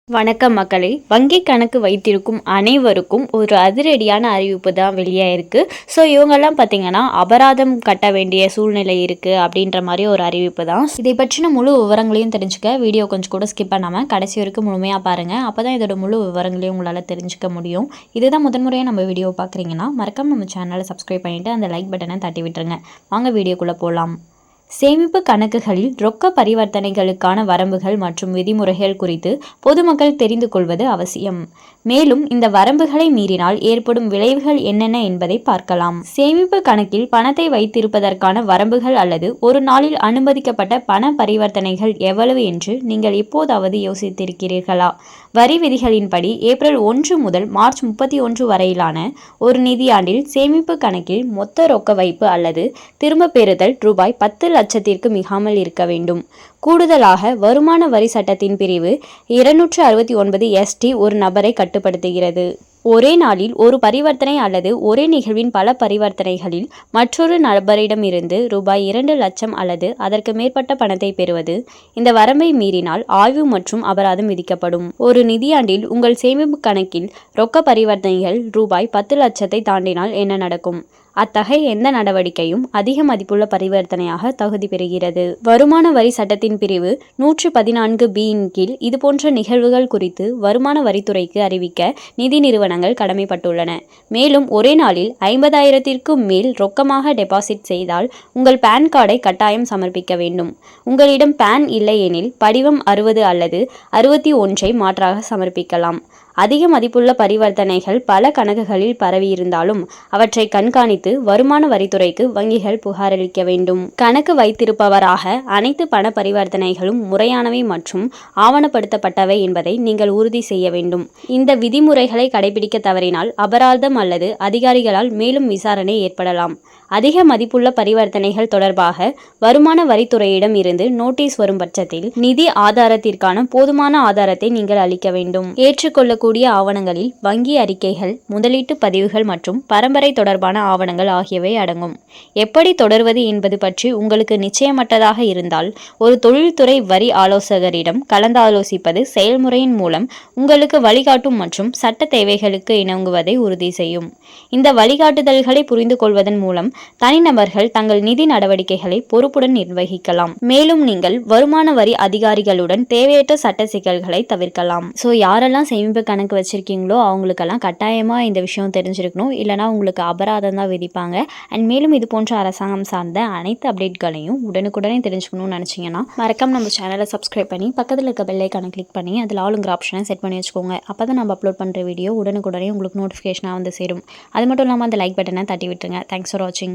வணக்கம் மக்களே. வங்கி கணக்கு வைத்திருக்கும் அனைவருக்கும் ஒரு அதிரடியான அறிவிப்பு தான் வெளியாயிருக்கு. ஸோ இவங்கெல்லாம் பார்த்தீங்கன்னா அபராதம் கட்ட வேண்டிய சூழ்நிலை இருக்குது அப்படின்ற மாதிரி ஒரு அறிவிப்பு தான். இதை பற்றின முழு விவரங்களையும் தெரிஞ்சுக்க வீடியோ கொஞ்சம் கூட ஸ்கிப் பண்ணாமல் கடைசி வரைக்கும் முழுமையாக பாருங்கள். அப்போ தான் இதோட முழு விவரங்களையும் உங்களால் தெரிஞ்சுக்க முடியும். இதுதான் முதன்முறையாக நம்ம வீடியோ பார்க்குறீங்கன்னா மறக்காம நம்ம சேனலை சப்ஸ்கிரைப் பண்ணிவிட்டு அந்த லைக் பட்டனை தட்டி விட்டுருங்க. வாங்க வீடியோக்குள்ளே போகலாம். சேமிப்பு கணக்குகளில் ரொக்க பரிவர்த்தனைகளுக்கான வரம்புகள் மற்றும் விதிமுறைகள் குறித்து பொதுமக்கள் தெரிந்து கொள்வது அவசியம். மேலும் இந்த வரம்புகளை மீறினால் ஏற்படும் விளைவுகள் என்னென்ன என்பதை பார்க்கலாம். சேமிப்பு கணக்கில் பணத்தை வைத்திருப்பதற்கான வரம்புகள் அல்லது ஒரு நாளில் அனுமதிக்கப்பட்ட பண பரிவர்த்தனைகள் எவ்வளவு என்று நீங்கள் எப்போதாவது யோசித்திருக்கிறீர்களா? வரி விதிகளின்படி ஏப்ரல் 1 முதல் மார்ச் 31 வரையிலான ஒரு நிதியாண்டில் சேமிப்பு கணக்கில் மொத்த ரொக்க வைப்பு அல்லது திரும்ப பெறுதல் ரூபாய் 10 லட்சத்திற்கு மிகாமல் இருக்க வேண்டும். கூடுதலாக வருமான வரி சட்டத்தின் பிரிவு 269 ST ஒரு நபரை கட்டுப்படுத்துகிறது. ஒரே நாளில் ஒரு பரிவர்த்தனை அல்லது ஒரே நிகழ்வின் பல பரிவர்த்தனைகளில் மற்றொரு நபரிடமிருந்து ரூபாய் 2 லட்சம் அல்லது அதற்கு மேற்பட்ட பணத்தை பெறுவது இந்த வரம்பை மீறினால் ஆய்வு மற்றும் அபராதம் விதிக்கப்படும். ஒரு நிதியாண்டில் உங்கள் சேமிப்பு கணக்கில் ரொக்க பரிவர்த்தனைகள் ரூபாய் 10 லட்சத்தை தாண்டினால் என்ன நடக்கும்? அத்தகைய எந்த நடவடிக்கையும் அதிக மதிப்புள்ள பரிவர்த்தனையாக தகுதி பெறுகிறது. வருமான வரி சட்டத்தின் பிரிவு 114B கீழ் இதுபோன்ற நிகழ்வுகள் குறித்து வருமான வரித்துறைக்கு அறிவிக்க நிதி நிறுவனங்கள் கடமைப்பட்டுள்ளன. மேலும் ஒரே நாளில் 50,000க்கும் மேல் ரொக்கமாக டெபாசிட் செய்தால் உங்கள் பான் கார்டை கட்டாயம் சமர்ப்பிக்க வேண்டும். உங்களிடம் பான் இல்லையெனில் படிவம் 60 அல்லது 61 மாற்றாக சமர்ப்பிக்கலாம். அதிக மதிப்புள்ள பரிவர்த்தனைகள் பல கணக்குகளில் பரவியிருந்தாலும் அவற்றை கண்காணித்து வருமான வரித்துறைக்கு வங்கிகள் புகாரளிக்க வேண்டும். கணக்கு வைத்திருப்பவராக அனைத்து பண பரிவர்த்தனைகளும் முறையானவை மற்றும் ஆவணப்படுத்தப்பட்டவை என்பதை நீங்கள் உறுதி செய்ய வேண்டும். இந்த விதிமுறைகளை கடைபிடிக்க தவறினால் அபராதம் அல்லது அதிகாரிகளால் மேலும் விசாரணை ஏற்படலாம். அதிக மதிப்புள்ள பரிவர்த்தனைகள் தொடர்பாக வருமான வரித்துறையிடம் இருந்து நோட்டீஸ் வரும் பட்சத்தில் நிதி ஆதாரத்திற்கான போதுமான ஆதாரத்தை நீங்கள் அளிக்க வேண்டும். ஏற்றுக்கொள்ளக்கூடிய ஆவணங்களில் வங்கி அறிக்கைகள், முதலீட்டு பதிவுகள் மற்றும் பரம்பரை தொடர்பான ஆவணங்கள் ஆகியவை அடங்கும். எப்படி தொடர்வது என்பது பற்றி உங்களுக்கு நிச்சயமற்றதாக இருந்தால் ஒரு தொழில்துறை வரி ஆலோசகரிடம் கலந்தாலோசிப்பது செயல்முறையின் மூலம் உங்களுக்கு வழிகாட்டும் மற்றும் சட்ட தேவைகளுக்கு இணங்குவதை உறுதி செய்யும். இந்த வழிகாட்டுதல்களை புரிந்து கொள்வதன் மூலம் தனிநபர்கள் தங்கள் நிதி நடவடிக்கைகளை பொறுப்புடன் நிர்வகிக்கலாம். மேலும் நீங்கள் வருமான வரி அதிகாரிகளுடன் தேவையற்ற சட்ட சிக்கல்களை தவிர்க்கலாம். ஸோ யாரெல்லாம் சேமிப்பு கணக்கு வச்சிருக்கீங்களோ அவங்களுக்கெல்லாம் கட்டாயமாக இந்த விஷயம் தெரிஞ்சிருக்கணும். இல்லைனா உங்களுக்கு அபராதம் தான் விதிப்பாங்க. அண்ட் மேலும் இது போன்ற அரசாங்கம் சார்ந்த அனைத்து அப்டேட்களையும் உடனுக்குடனே தெரிஞ்சுக்கணும்னு நினச்சிங்கன்னா மறக்காம நம்ம சேனலை சப்ஸ்கிரைப் பண்ணி பக்கத்தில் இருக்க பெல் ஐகானை கிளிக் பண்ணி அதில் ஆளுங்கிற ஆப்ஷனை செட் பண்ணி வச்சுக்கோங்க. அப்போ தான் நம்ம அப்லோட் பண்ணுற வீடியோ உடனுக்குடனே உங்களுக்கு நோட்டிஃபிகேஷனாக வந்து சேரும். அது மட்டும் இல்லாமல் அந்த லைக் பட்டனை தட்டி விட்டுருங்க. தேங்க்ஸ் ஃபார் வாட்சிங்.